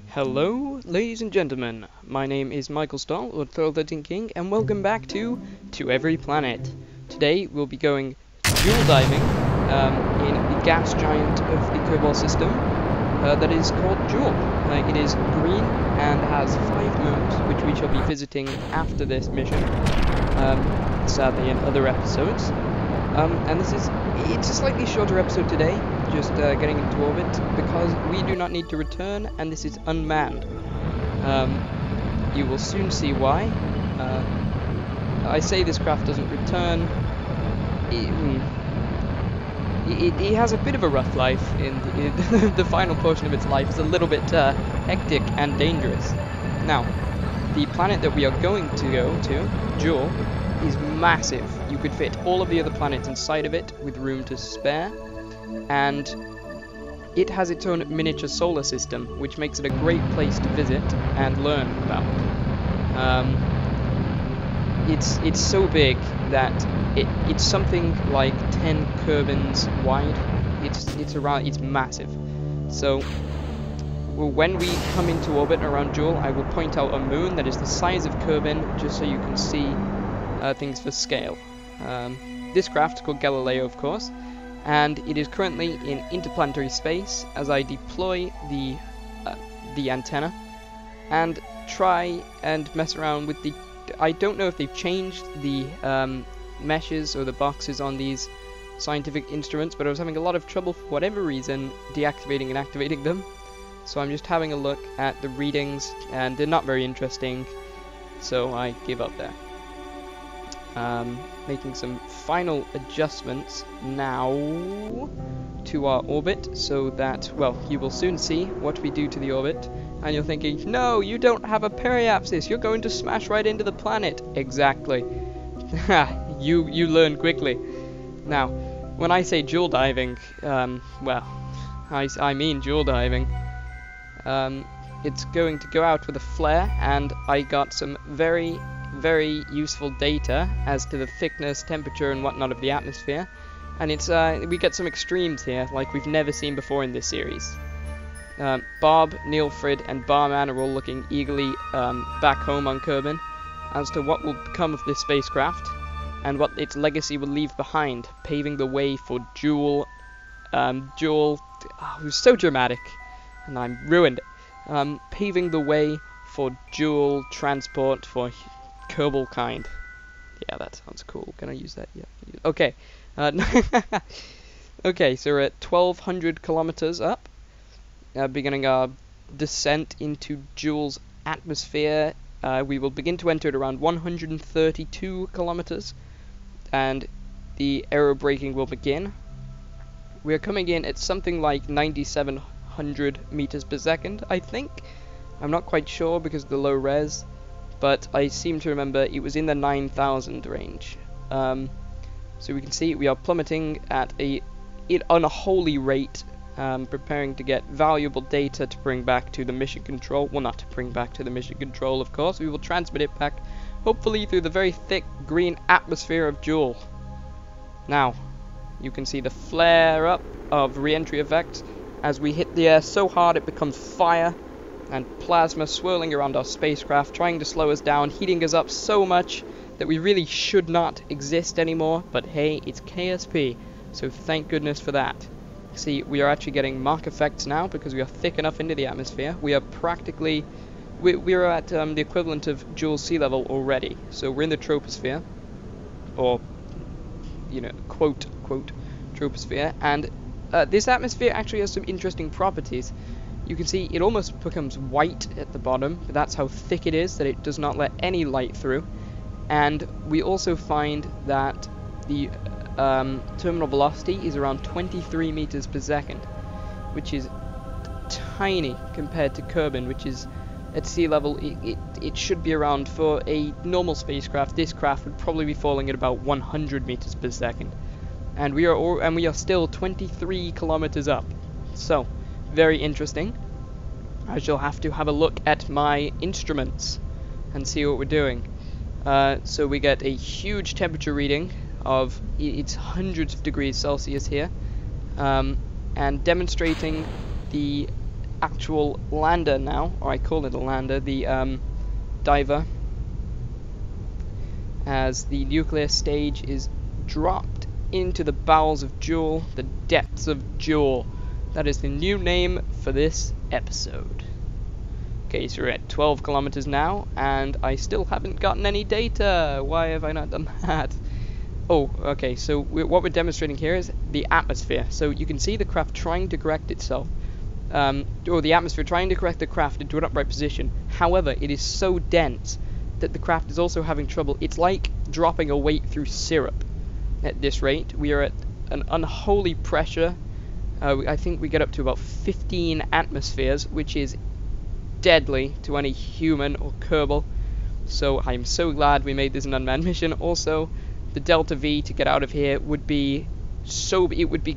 Hello, ladies and gentlemen. My name is Michael Stahl, or Thrill King, and welcome back to Every Planet. Today we'll be going Jool diving in the gas giant of the Kerbol system that is called Jool. It is green and has 5 moons, which we shall be visiting after this mission, sadly in other episodes. And it's a slightly shorter episode today, just getting into orbit, because we do not need to return, and this is unmanned. You will soon see why. I say this craft doesn't return. It has a bit of a rough life. The final portion of its life is a little bit hectic and dangerous. Now, the planet that we are going to go to, Jool, is massive. You could fit all of the other planets inside of it with room to spare, and it has its own miniature solar system, which makes it a great place to visit and learn about. It's so big that it's something like 10 Kerbins wide. It's massive. So when we come into orbit around Jool, I will point out a moon that is the size of Kerbin, just so you can see things for scale. This craft is called Galileo, of course, and it is currently in interplanetary space as I deploy the antenna and try and mess around with the... I don't know if they've changed the meshes or the boxes on these scientific instruments, but I was having a lot of trouble for whatever reason deactivating and activating them. So I'm just having a look at the readings, and they're not very interesting, so I give up there. Making some final adjustments now to our orbit, so that, well, you will soon see what we do to the orbit, and you're thinking, no, you don't have a periapsis, you're going to smash right into the planet. Exactly. you learn quickly. Now, when I say Jool diving, well, I mean Jool diving. It's going to go out with a flare, and I got some very useful data as to the thickness, temperature, and whatnot of the atmosphere, and it's we get some extremes here like we've never seen before in this series. Bob, Neilfrid, and Barman are all looking eagerly back home on Kerbin as to what will become of this spacecraft and what its legacy will leave behind, paving the way for Jool. Jool, it was so dramatic, and I ruined it. Paving the way for Jool transport for Kerbol kind. Yeah, that sounds cool. Can I use that? Yeah. Okay. Okay, so we're at 1,200 kilometers up, beginning our descent into Jool's atmosphere. We will begin to enter at around 132 kilometers, and the aerobraking will begin. We are coming in at something like 9,700 meters per second, I think. I'm not quite sure because of the low res, but I seem to remember it was in the 9,000 range. So we can see we are plummeting at an unholy rate, preparing to get valuable data to bring back to the mission control. Well, not to bring back to the mission control, of course. We will transmit it back, hopefully through the very thick green atmosphere of Jool. Now, you can see the flare up of re-entry effect as we hit the air so hard it becomes fire, and plasma swirling around our spacecraft, trying to slow us down, heating us up so much that we really should not exist anymore, but hey, it's KSP, so thank goodness for that. See, we are actually getting Mach effects now because we are thick enough into the atmosphere. We are practically... we're at the equivalent of Jool's sea level already, so we're in the troposphere, or, you know, quote, troposphere, and this atmosphere actually has some interesting properties. You can see it almost becomes white at the bottom, but that's how thick it is, that it does not let any light through. And we also find that the terminal velocity is around 23 meters per second, which is tiny compared to Kerbin, which is at sea level. It should be around, for a normal spacecraft, this craft would probably be falling at about 100 meters per second. And we are still 23 kilometers up. So, very interesting. I shall have to have a look at my instruments and see what we're doing. So we get a huge temperature reading of, it's hundreds of degrees Celsius here, and demonstrating the actual lander now, or I call it a lander, the diver, as the nuclear stage is dropped into the bowels of Jool, the depths of Jool. That is the new name for this episode. Okay, so we're at 12 kilometers now, and I still haven't gotten any data. Why have I not done that? Oh, okay, so what we're demonstrating here is the atmosphere. So you can see the craft trying to correct itself, or the atmosphere trying to correct the craft into an upright position. However, it is so dense that the craft is also having trouble. It's like dropping a weight through syrup at this rate. We are at an unholy pressure. I think we get up to about 15 atmospheres, which is deadly to any human or Kerbol. So I'm so glad we made this an unmanned mission. Also, the delta V to get out of here would be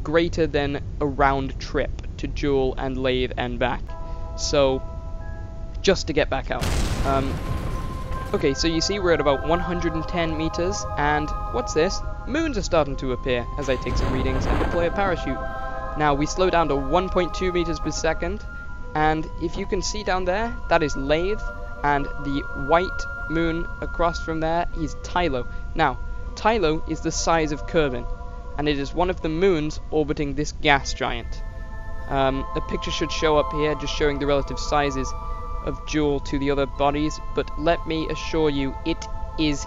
greater than a round trip to Jool and Lathe and back. So just to get back out. Okay, so you see we're at about 110 meters, and what's this? Moons are starting to appear as I take some readings and deploy a parachute. Now we slow down to 1.2 meters per second, and if you can see down there, that is Lathe, and the white moon across from there is Tylo. Now, Tylo is the size of Kerbin, and it is one of the moons orbiting this gas giant. A picture should show up here, just showing the relative sizes of Jool to the other bodies, but let me assure you, it is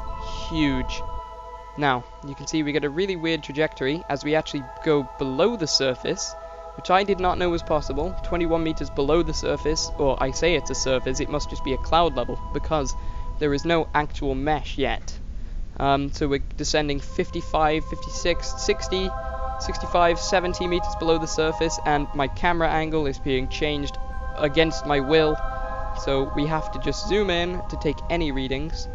huge. Now, you can see we get a really weird trajectory as we actually go below the surface, which I did not know was possible. 21 meters below the surface, or I say it's a surface, it must just be a cloud level, because there is no actual mesh yet. So we're descending 55, 56, 60, 65, 70 meters below the surface, and my camera angle is being changed against my will, so we have to just zoom in to take any readings,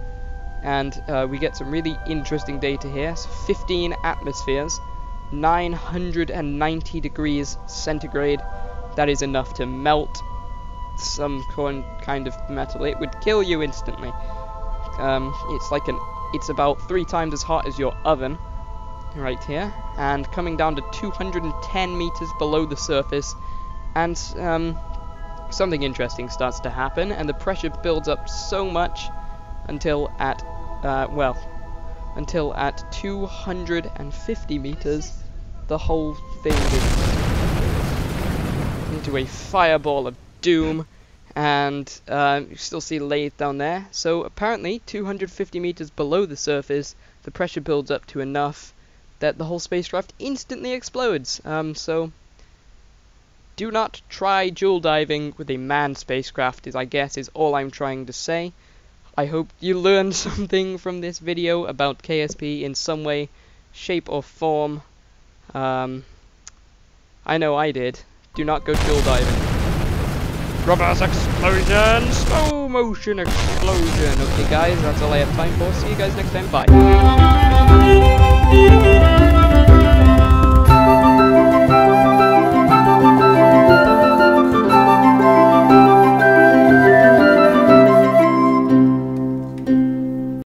and we get some really interesting data here. So 15 atmospheres, 990 degrees centigrade. That is enough to melt some kind of metal. It would kill you instantly. It's about 3 times as hot as your oven right here, and coming down to 210 meters below the surface, and something interesting starts to happen, and the pressure builds up so much until at 250 meters the whole thing is into a fireball of doom. And you still see Lathe down there. So apparently 250 meters below the surface, the pressure builds up to enough that the whole spacecraft instantly explodes. So do not try Jool diving with a manned spacecraft, I guess is all I'm trying to say. I hope you learned something from this video about KSP in some way, shape or form. I know I did. Do not go Jool diving. Rubber's explosion! Slow motion explosion! Okay guys, that's all I have time for. See you guys next time. Bye.